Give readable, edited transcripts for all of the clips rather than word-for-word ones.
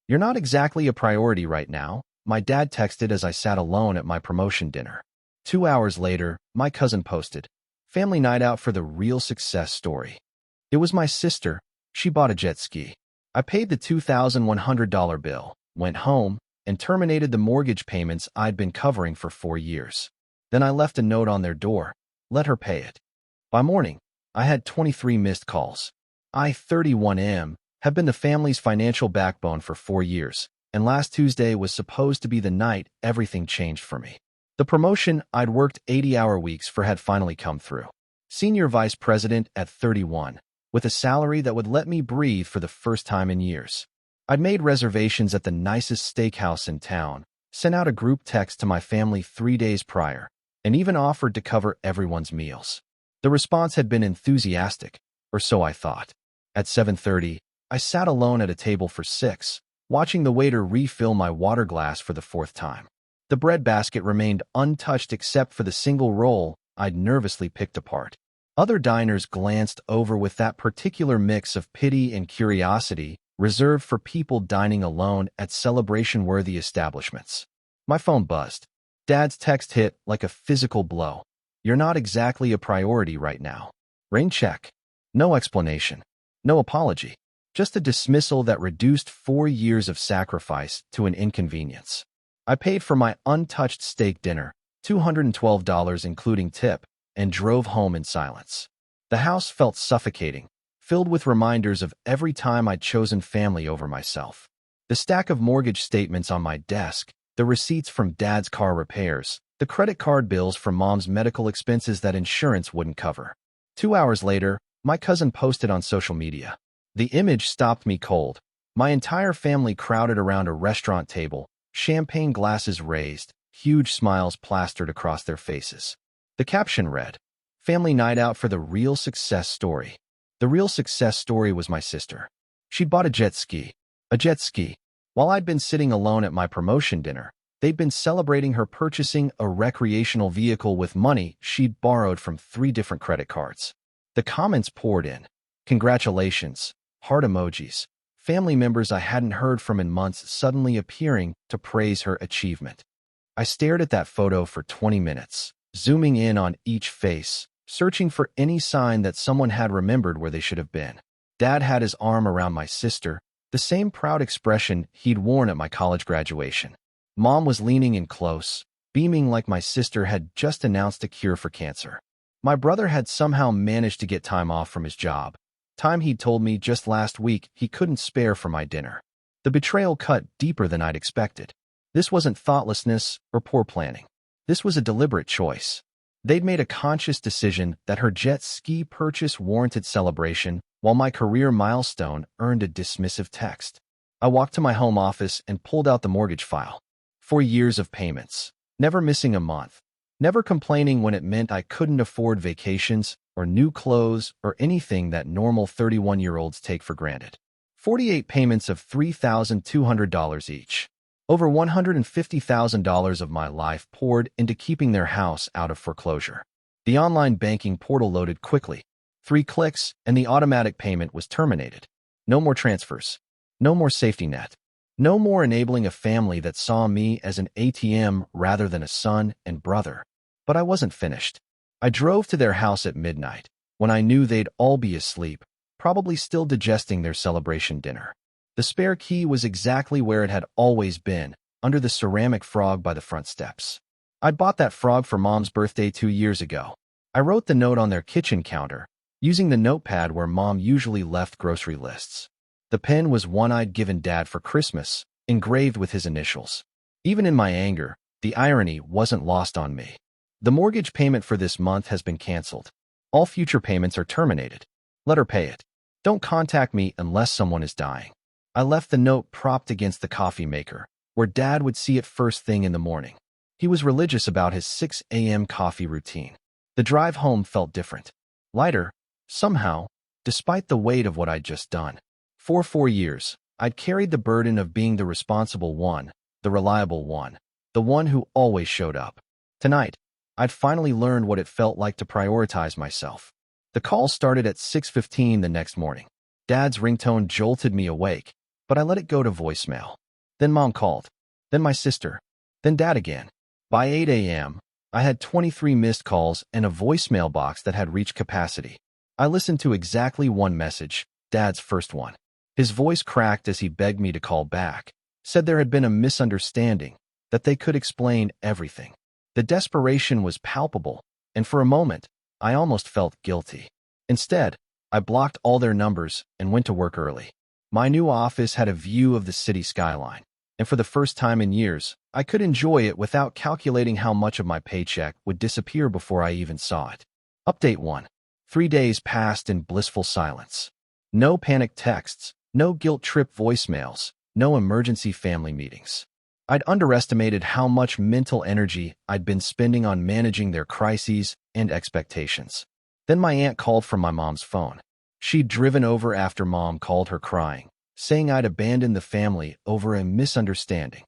You're not exactly a priority right now, my dad texted as I sat alone at my promotion dinner. 2 hours later, my cousin posted, "Family night out for the real success story." It was my sister. She bought a jet ski. I paid the $2,100 bill, went home, and terminated the mortgage payments I'd been covering for 4 years. Then I left a note on their door, let her pay it. By morning, I had 23 missed calls. I, 31 have been the family's financial backbone for 4 years, and last Tuesday was supposed to be the night everything changed for me. The promotion I'd worked 80-hour weeks for had finally come through. Senior vice president at 31, with a salary that would let me breathe for the first time in years. I'd made reservations at the nicest steakhouse in town, sent out a group text to my family 3 days prior, and even offered to cover everyone's meals. The response had been enthusiastic, or so I thought. At 7:30, I sat alone at a table for 6, watching the waiter refill my water glass for the 4th time. The bread basket remained untouched except for the single roll I'd nervously picked apart. Other diners glanced over with that particular mix of pity and curiosity reserved for people dining alone at celebration-worthy establishments. My phone buzzed. Dad's text hit like a physical blow. "You're not exactly a priority right now." Rain check. No explanation. No apology. Just a dismissal that reduced 4 years of sacrifice to an inconvenience. I paid for my untouched steak dinner, $212 including tip, and drove home in silence. The house felt suffocating, filled with reminders of every time I'd chosen family over myself. The stack of mortgage statements on my desk, the receipts from Dad's car repairs, the credit card bills for Mom's medical expenses that insurance wouldn't cover. 2 hours later, my cousin posted on social media. The image stopped me cold. My entire family crowded around a restaurant table, champagne glasses raised, huge smiles plastered across their faces. The caption read, "Family night out for the real success story." The real success story was my sister. She'd bought a jet ski. A jet ski. While I'd been sitting alone at my promotion dinner, they'd been celebrating her purchasing a recreational vehicle with money she'd borrowed from 3 different credit cards. The comments poured in. Congratulations, heart emojis, family members I hadn't heard from in months suddenly appearing to praise her achievement. I stared at that photo for 20 minutes, zooming in on each face, searching for any sign that someone had remembered where they should have been. Dad had his arm around my sister, the same proud expression he'd worn at my college graduation. Mom was leaning in close, beaming like my sister had just announced a cure for cancer. My brother had somehow managed to get time off from his job, time he'd told me just last week he couldn't spare for my dinner. The betrayal cut deeper than I'd expected. This wasn't thoughtlessness or poor planning. This was a deliberate choice. They'd made a conscious decision that her jet ski purchase warranted celebration, while my career milestone earned a dismissive text. I walked to my home office and pulled out the mortgage file. 4 years of payments, never missing a month, never complaining when it meant I couldn't afford vacations or new clothes or anything that normal 31-year-olds take for granted. 48 payments of $3,200 each. Over $150,000 of my life poured into keeping their house out of foreclosure. The online banking portal loaded quickly. 3 clicks, and the automatic payment was terminated. No more transfers. No more safety net. No more enabling a family that saw me as an ATM rather than a son and brother. But I wasn't finished. I drove to their house at midnight, when I knew they'd all be asleep, probably still digesting their celebration dinner. The spare key was exactly where it had always been, under the ceramic frog by the front steps. I'd bought that frog for Mom's birthday 2 years ago. I wrote the note on their kitchen counter, using the notepad where Mom usually left grocery lists. The pen was one I'd given Dad for Christmas, engraved with his initials. Even in my anger, the irony wasn't lost on me. The mortgage payment for this month has been canceled. All future payments are terminated. Let her pay it. Don't contact me unless someone is dying. I left the note propped against the coffee maker, where Dad would see it first thing in the morning. He was religious about his 6 a.m. coffee routine. The drive home felt different. Lighter, somehow, despite the weight of what I'd just done. For 4 years, I'd carried the burden of being the responsible one, the reliable one, the one who always showed up. Tonight, I'd finally learned what it felt like to prioritize myself. The call started at 6:15 the next morning. Dad's ringtone jolted me awake, but I let it go to voicemail. Then Mom called. Then my sister. Then Dad again. By 8 a.m., I had 23 missed calls and a voicemail box that had reached capacity. I listened to exactly one message, Dad's first one. His voice cracked as he begged me to call back, said there had been a misunderstanding, that they could explain everything. The desperation was palpable, and for a moment, I almost felt guilty. Instead, I blocked all their numbers and went to work early. My new office had a view of the city skyline, and for the first time in years, I could enjoy it without calculating how much of my paycheck would disappear before I even saw it. Update 1. 3 days passed in blissful silence. No panicked texts, no guilt trip voicemails, no emergency family meetings. I'd underestimated how much mental energy I'd been spending on managing their crises and expectations. Then my aunt called from my mom's phone. She'd driven over after Mom called her crying, saying I'd abandoned the family over a misunderstanding.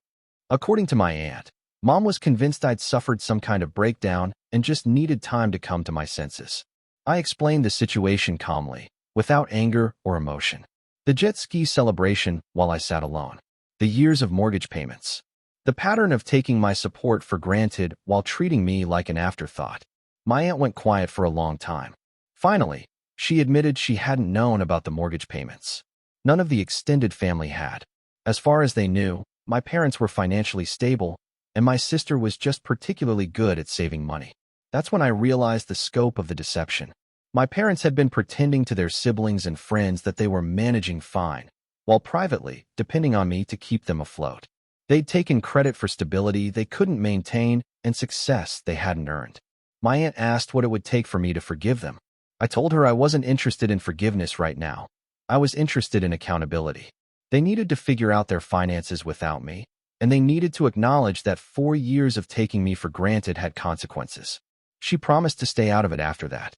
According to my aunt, Mom was convinced I'd suffered some kind of breakdown and just needed time to come to my senses. I explained the situation calmly, without anger or emotion. The jet ski celebration while I sat alone. The years of mortgage payments. The pattern of taking my support for granted while treating me like an afterthought. My aunt went quiet for a long time. Finally, she admitted she hadn't known about the mortgage payments. None of the extended family had. As far as they knew, my parents were financially stable, and my sister was just particularly good at saving money. That's when I realized the scope of the deception. My parents had been pretending to their siblings and friends that they were managing fine, while privately depending on me to keep them afloat. They'd taken credit for stability they couldn't maintain and success they hadn't earned. My aunt asked what it would take for me to forgive them. I told her I wasn't interested in forgiveness right now. I was interested in accountability. They needed to figure out their finances without me, and they needed to acknowledge that 4 years of taking me for granted had consequences. She promised to stay out of it after that.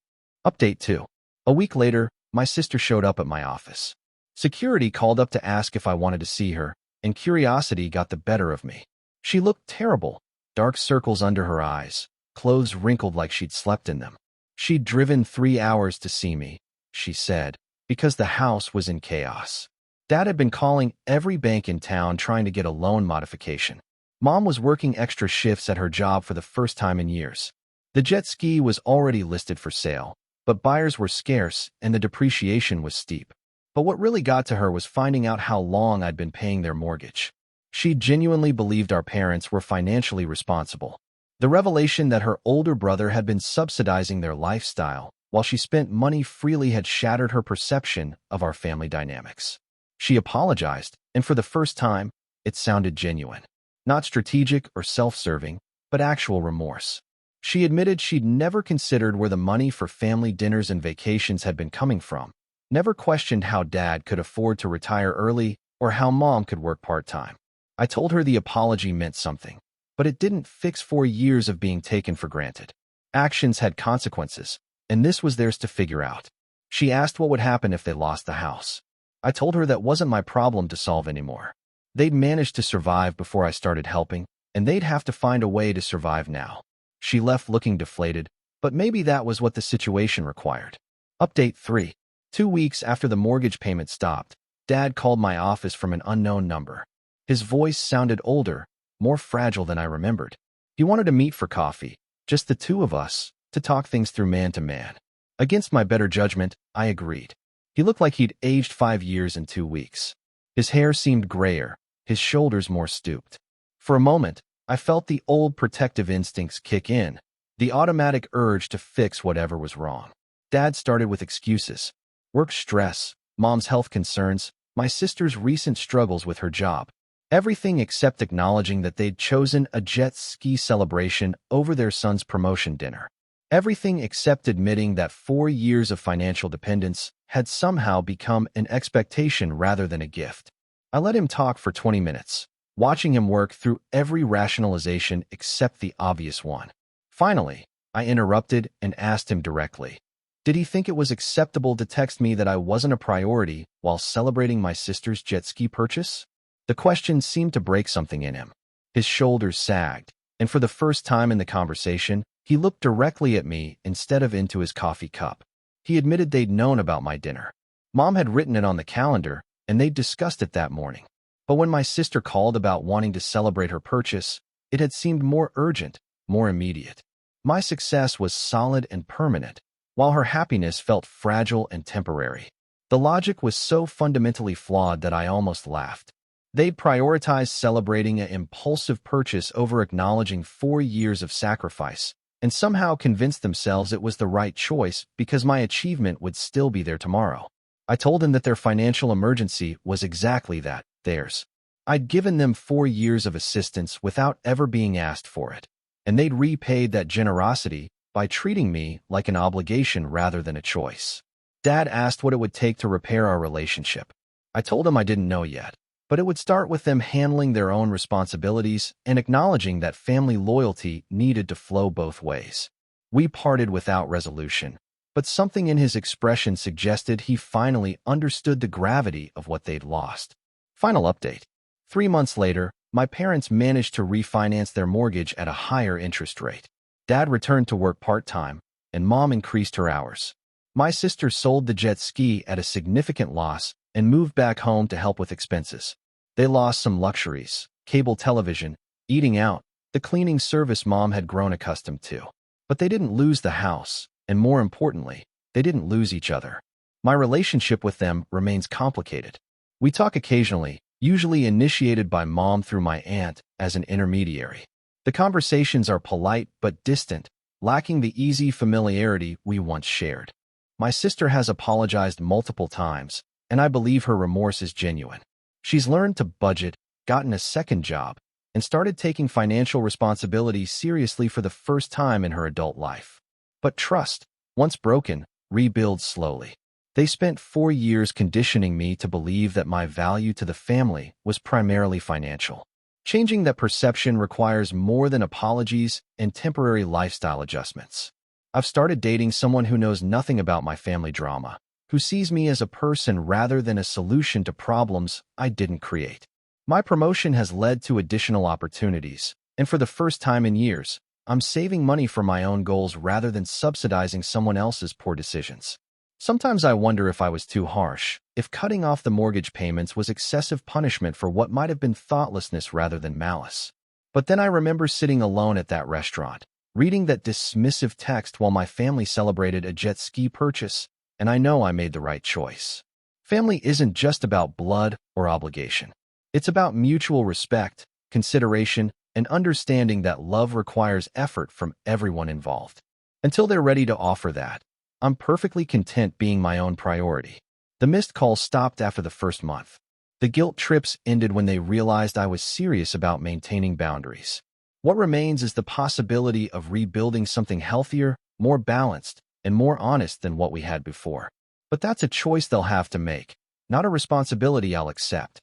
Update 2. A week later, my sister showed up at my office. Security called up to ask if I wanted to see her, and curiosity got the better of me. She looked terrible, dark circles under her eyes, clothes wrinkled like she'd slept in them. She'd driven 3 hours to see me, she said, because the house was in chaos. Dad had been calling every bank in town trying to get a loan modification. Mom was working extra shifts at her job for the first time in years. The jet ski was already listed for sale, but buyers were scarce and the depreciation was steep. But what really got to her was finding out how long I'd been paying their mortgage. She genuinely believed our parents were financially responsible. The revelation that her older brother had been subsidizing their lifestyle while she spent money freely had shattered her perception of our family dynamics. She apologized, and for the first time, it sounded genuine. Not strategic or self-serving, but actual remorse. She admitted she'd never considered where the money for family dinners and vacations had been coming from, never questioned how Dad could afford to retire early or how Mom could work part-time. I told her the apology meant something, but it didn't fix 4 years of being taken for granted. Actions had consequences, and this was theirs to figure out. She asked what would happen if they lost the house. I told her that wasn't my problem to solve anymore. They'd managed to survive before I started helping, and they'd have to find a way to survive now. She left looking deflated, but maybe that was what the situation required. Update 3. 2 weeks after the mortgage payment stopped, Dad called my office from an unknown number. His voice sounded older, more fragile than I remembered. He wanted to meet for coffee, just the two of us, to talk things through man to man. Against my better judgment, I agreed. He looked like he'd aged 5 years in 2 weeks. His hair seemed grayer, his shoulders more stooped. For a moment, I felt the old protective instincts kick in, the automatic urge to fix whatever was wrong. Dad started with excuses. Work stress, Mom's health concerns, my sister's recent struggles with her job. Everything except acknowledging that they'd chosen a jet ski celebration over their son's promotion dinner. Everything except admitting that 4 years of financial dependence had somehow become an expectation rather than a gift. I let him talk for 20 minutes, watching him work through every rationalization except the obvious one. Finally, I interrupted and asked him directly. Did he think it was acceptable to text me that I wasn't a priority while celebrating my sister's jet ski purchase? The question seemed to break something in him. His shoulders sagged, and for the first time in the conversation, he looked directly at me instead of into his coffee cup. He admitted they'd known about my dinner. Mom had written it on the calendar, and they'd discussed it that morning. But when my sister called about wanting to celebrate her purchase, it had seemed more urgent, more immediate. My success was solid and permanent, while her happiness felt fragile and temporary. The logic was so fundamentally flawed that I almost laughed. They'd prioritized celebrating an impulsive purchase over acknowledging 4 years of sacrifice, and somehow convinced themselves it was the right choice because my achievement would still be there tomorrow. I told them that their financial emergency was exactly that, theirs. I'd given them 4 years of assistance without ever being asked for it, and they'd repaid that generosity by treating me like an obligation rather than a choice. Dad asked what it would take to repair our relationship. I told him I didn't know yet, but it would start with them handling their own responsibilities and acknowledging that family loyalty needed to flow both ways. We parted without resolution, but something in his expression suggested he finally understood the gravity of what they'd lost. Final update. 3 months later, my parents managed to refinance their mortgage at a higher interest rate. Dad returned to work part-time, and Mom increased her hours. My sister sold the jet ski at a significant loss and moved back home to help with expenses. They lost some luxuries, cable television, eating out, the cleaning service Mom had grown accustomed to. But they didn't lose the house, and more importantly, they didn't lose each other. My relationship with them remains complicated. We talk occasionally, usually initiated by Mom through my aunt as an intermediary. The conversations are polite but distant, lacking the easy familiarity we once shared. My sister has apologized multiple times, and I believe her remorse is genuine. She's learned to budget, gotten a second job, and started taking financial responsibility seriously for the first time in her adult life. But trust, once broken, rebuilds slowly. They spent 4 years conditioning me to believe that my value to the family was primarily financial. Changing that perception requires more than apologies and temporary lifestyle adjustments. I've started dating someone who knows nothing about my family drama, who sees me as a person rather than a solution to problems I didn't create. My promotion has led to additional opportunities, and for the first time in years, I'm saving money for my own goals rather than subsidizing someone else's poor decisions. Sometimes I wonder if I was too harsh, if cutting off the mortgage payments was excessive punishment for what might have been thoughtlessness rather than malice. But then I remember sitting alone at that restaurant, reading that dismissive text while my family celebrated a jet ski purchase, and I know I made the right choice. Family isn't just about blood or obligation. It's about mutual respect, consideration, and understanding that love requires effort from everyone involved. Until they're ready to offer that, I'm perfectly content being my own priority. The missed calls stopped after the first month. The guilt trips ended when they realized I was serious about maintaining boundaries. What remains is the possibility of rebuilding something healthier, more balanced, and more honest than what we had before. But that's a choice they'll have to make, not a responsibility I'll accept.